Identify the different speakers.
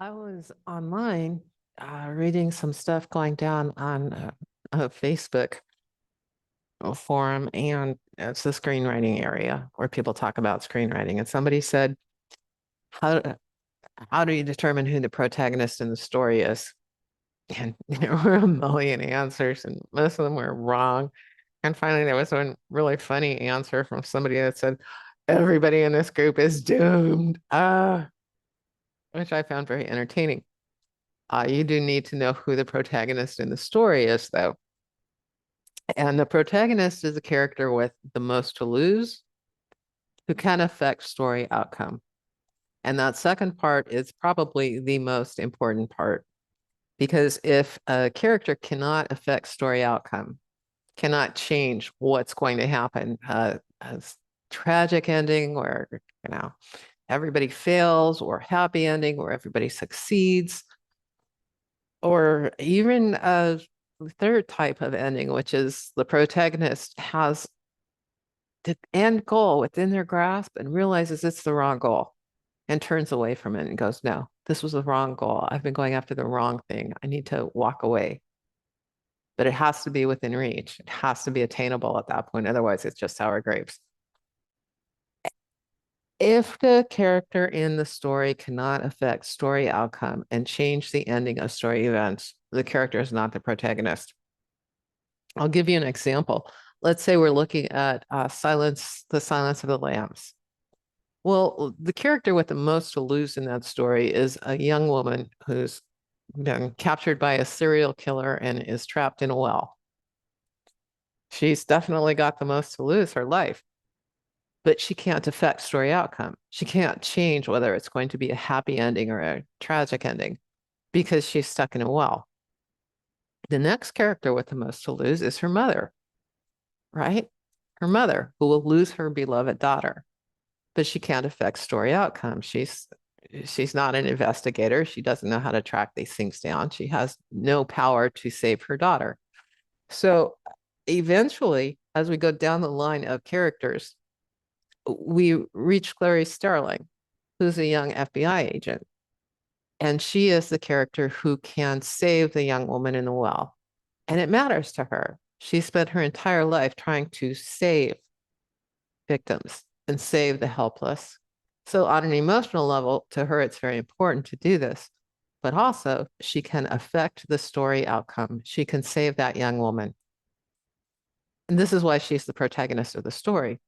Speaker 1: I was online reading some stuff going down on a Facebook forum, and it's the screenwriting area where people talk about screenwriting. And somebody said, "How how do you determine who the protagonist in the story is?" And there were a million answers, and most of them were wrong. And finally, there was one really funny answer from somebody that said, "Everybody in this group is doomed," which I found very entertaining. You do need to know who the protagonist in the story is, though. And the protagonist is a character with the most to lose, who can affect story outcome. And that second part is probably the most important part, because if a character cannot affect story outcome, cannot change what's going to happen, a tragic ending where, everybody fails, or happy ending where everybody succeeds, or even a third type of ending, which is the protagonist has the end goal within their grasp and realizes it's the wrong goal and turns away from it and goes, "No, this was the wrong goal. I've been going after the wrong thing. I need to walk away." But it has to be within reach. It has to be attainable at that point. Otherwise, it's just sour grapes. If the character in the story cannot affect story outcome and change the ending of story events, the character is not the protagonist. I'll give you an example. Let's say we're looking at the Silence of the Lambs. Well, the character with the most to lose in that story is a young woman who's been captured by a serial killer and is trapped in a well. She's definitely got the most to lose, her life, but she can't affect story outcome. She can't change whether it's going to be a happy ending or a tragic ending because she's stuck in a well. The next character with the most to lose is her mother, right? Her mother, who will lose her beloved daughter, but she can't affect story outcome. She's not an investigator. She doesn't know how to track these things down. She has no power to save her daughter. So eventually, as we go down the line of characters, we reach Clarice Starling, who's a young FBI agent. And she is the character who can save the young woman in the well. And it matters to her. She spent her entire life trying to save victims and save the helpless. So, on an emotional level, to her, it's very important to do this. But also, she can affect the story outcome. She can save that young woman. And this is why she's the protagonist of the story.